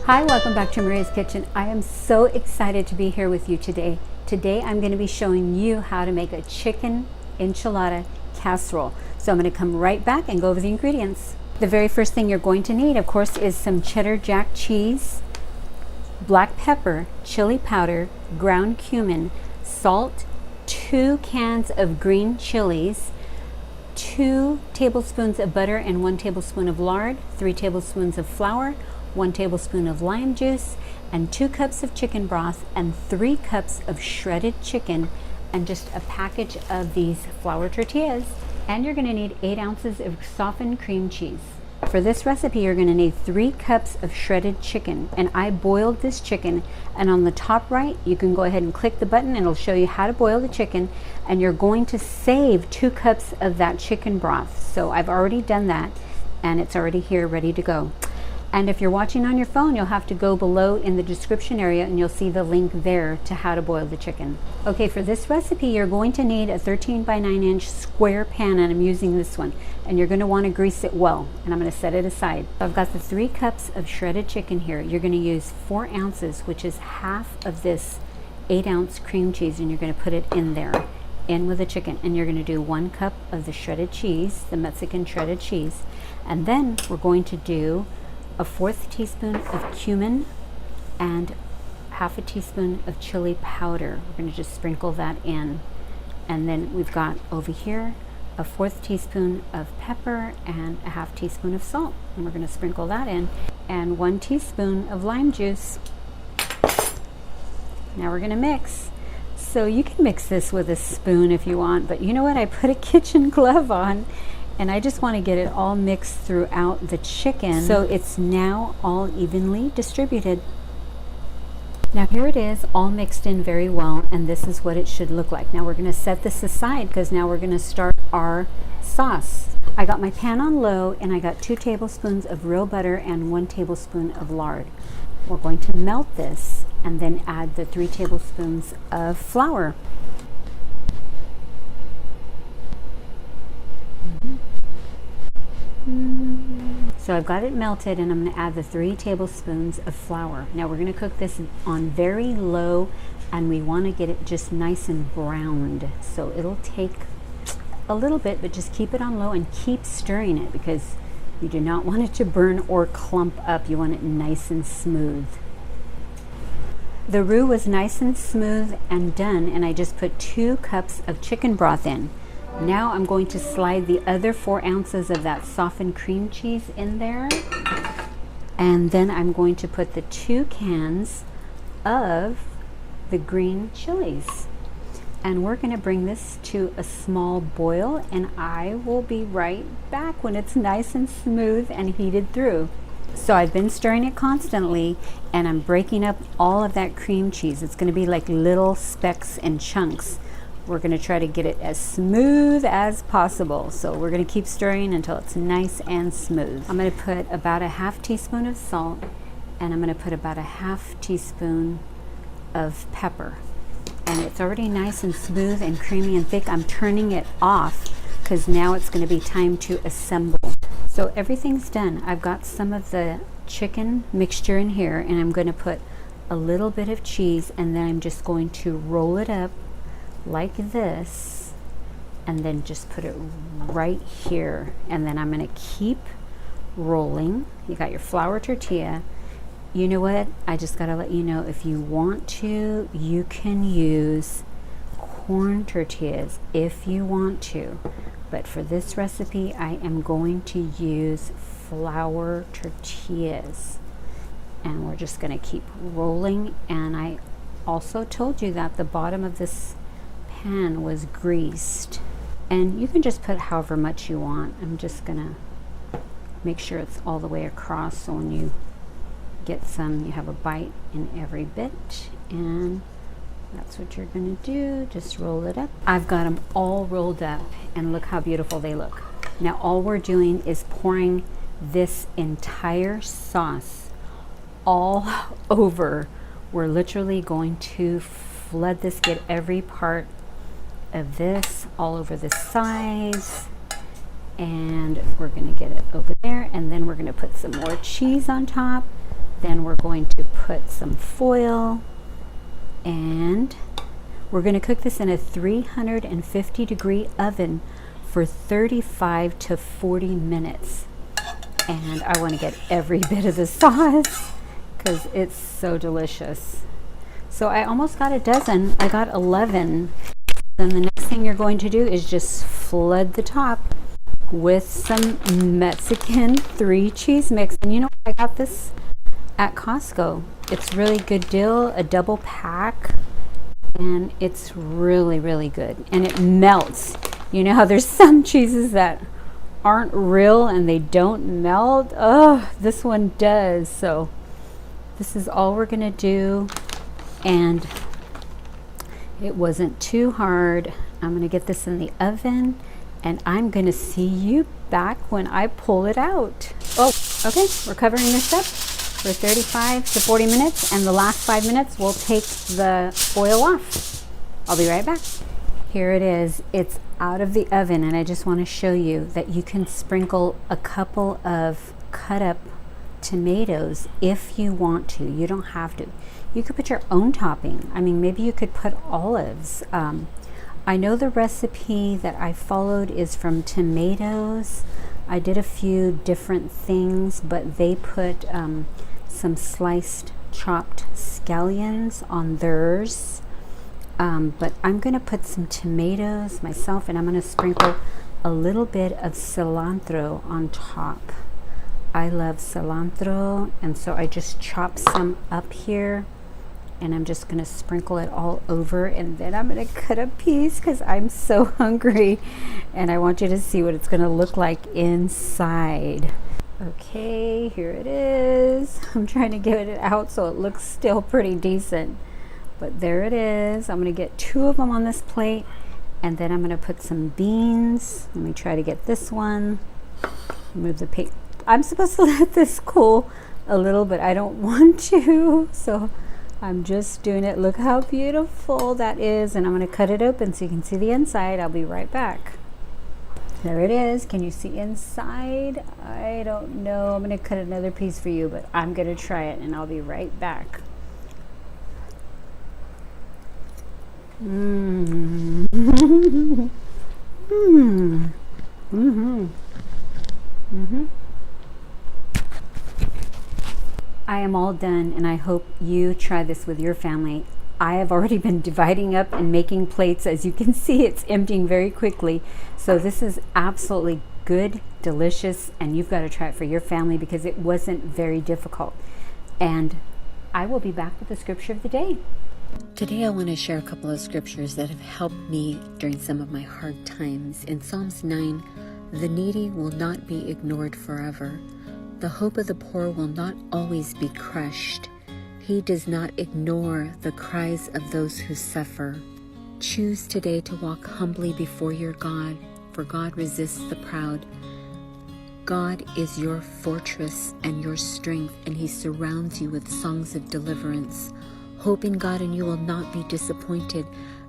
Hi, welcome back to Maria's Kitchen. I am so excited to be here with you today. Today I'm going to be showing you how to make a chicken enchilada casserole. So I'm going to come right back and go over the ingredients. The very first thing you're going to need, of course, is some cheddar jack cheese, black pepper, chili powder, ground cumin, salt, 2 cans of green chilies, 2 tablespoons of butter and 1 tablespoon of lard, 3 tablespoons of flour, 1 tablespoon of lime juice, and 2 cups of chicken broth, and 3 cups of shredded chicken, and just a package of these flour tortillas. And you're going to need 8 ounces of softened cream cheese. For this recipe, you're going to need 3 cups of shredded chicken, and I boiled this chicken. And on the top right, you can go ahead and click the button and it'll show you how to boil the chicken, and you're going to save 2 cups of that chicken broth. So I've already done that, and it's already here ready to go. And if you're watching on your phone, you'll have to go below in the description area and you'll see the link there to how to boil the chicken. Okay, for this recipe, you're going to need a 13 by 9 inch square pan, and I'm using this one. And you're going to want to grease it well, and I'm going to set it aside. I've got the 3 cups of shredded chicken here. You're going to use 4 ounces, which is half of this 8 ounce cream cheese, and you're going to put it in there, in with the chicken. And you're going to do 1 cup of the shredded cheese, the Mexican shredded cheese. And then we're going to do a 1/4 teaspoon of cumin and 1/2 teaspoon of chili powder. We're going to just sprinkle that in. And then we've got over here a 1/4 teaspoon of pepper and a 1/2 teaspoon of salt. And we're going to sprinkle that in. And 1 teaspoon of lime juice. Now we're going to mix. So you can mix this with a spoon if you want, but you know what? I put a kitchen glove on, and I just want to get it all mixed throughout the chicken so it's now all evenly distributed. Now here it is, all mixed in very well, and this is what it should look like. Now we're going to set this aside because now we're going to start our sauce. I got my pan on low, and I got 2 tablespoons of real butter and 1 tablespoon of lard. We're going to melt this and then add the 3 tablespoons of flour. So I've got it melted, and I'm going to add the 3 tablespoons of flour. Now we're going to cook this on very low, and we want to get it just nice and browned. So it'll take a little bit, but just keep it on low and keep stirring it because you do not want it to burn or clump up. You want it nice and smooth. The roux was nice and smooth and done, and I just put 2 cups of chicken broth in. Now I'm going to slide the other 4 ounces of that softened cream cheese in there. And then I'm going to put the 2 cans of the green chilies. And we're going to bring this to a small boil, and I will be right back when it's nice and smooth and heated through. So I've been stirring it constantly, and I'm breaking up all of that cream cheese. It's going to be like little specks and chunks. We're going to try to get it as smooth as possible. So we're going to keep stirring until it's nice and smooth. I'm going to put about a 1/2 teaspoon of salt, and I'm going to put about a 1/2 teaspoon of pepper. And it's already nice and smooth and creamy and thick. I'm turning it off because now it's going to be time to assemble. So everything's done. I've got some of the chicken mixture in here, and I'm going to put a little bit of cheese, and then I'm just going to roll it up like this, and then just put it right here. And then I'm going to keep rolling. You got your flour tortilla. You know what? I just got to let you know, if you want to, you can use corn tortillas if you want to. But for this recipe, I am going to use flour tortillas. And we're just going to keep rolling. And I also told you that the bottom of this pan was greased, and you can just put however much you want. I'm just gonna make sure it's all the way across, so when you get some, you have a bite in every bit. And that's what you're gonna do, just roll it up. I've got them all rolled up, and look how beautiful they look. Now all we're doing is pouring this entire sauce all over. We're literally going to flood this, get every part of this all over the sides, and we're going to get it over there, and then we're going to put some more cheese on top. Then we're going to put some foil, and we're going to cook this in a 350 degree oven for 35 to 40 minutes. And I want to get every bit of the sauce because it's so delicious. So I almost got a dozen. I got 11. Then the next thing you're going to do is just flood the top with some Mexican 3 cheese mix. And you know, I got this at Costco. It's really good deal, a double pack, and it's really, really good. And it melts. You know how there's some cheeses that aren't real and they don't melt? Oh, this one does. So this is all we're gonna do, and it wasn't too hard. I'm gonna get this in the oven, and I'm gonna see you back when I pull it out. Oh, okay, we're covering this up for 35 to 40 minutes, and the last 5 minutes we'll take the foil off. I'll be right back. Here it is. It's out of the oven, and I just want to show you that you can sprinkle a couple of cut up tomatoes if you want to. You don't have to. You could put your own topping. I mean, maybe you could put olives. I know the recipe that I followed is from tomatoes. I did a few different things, but they put some sliced chopped scallions on theirs. But I'm going to put some tomatoes myself, and I'm going to sprinkle a little bit of cilantro on top. I love cilantro, and so I just chop some up here, and I'm just going to sprinkle it all over, and then I'm going to cut a piece because I'm so hungry, and I want you to see what it's going to look like inside. Okay, here it is. I'm trying to get it out so it looks still pretty decent. But there it is. I'm going to get 2 of them on this plate, and then I'm going to put some beans. Let me try to get this one. Move the plate. I'm supposed to let this cool a little, but I don't want to, so I'm just doing it. Look how beautiful that is, and I'm going to cut it open so you can see the inside. I'll be right back. There it is. Can you see inside? I don't know. I'm going to cut another piece for you, but I'm going to try it, and I'll be right back. I am all done, and I hope you try this with your family. I have already been dividing up and making plates. As you can see, it's emptying very quickly. So this is absolutely good, delicious, and you've got to try it for your family because it wasn't very difficult. And I will be back with the scripture of the day. Today I want to share a couple of scriptures that have helped me during some of my hard times. In Psalms 9, the needy will not be ignored forever. The hope of the poor will not always be crushed. He does not ignore the cries of those who suffer. Choose today to walk humbly before your God, for God resists the proud. God is your fortress and your strength, and He surrounds you with songs of deliverance. Hope in God and you will not be disappointed.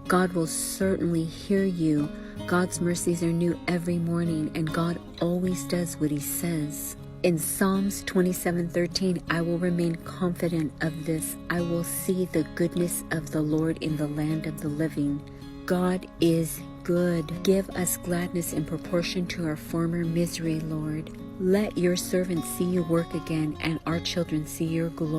God will certainly hear you. God's mercies are new every morning, and God always does what He says. In Psalms 27:13, I will remain confident of this. I will see the goodness of the Lord in the land of the living. God is good. Give us gladness in proportion to our former misery, Lord. Let your servants see you work again, and our children see your glory.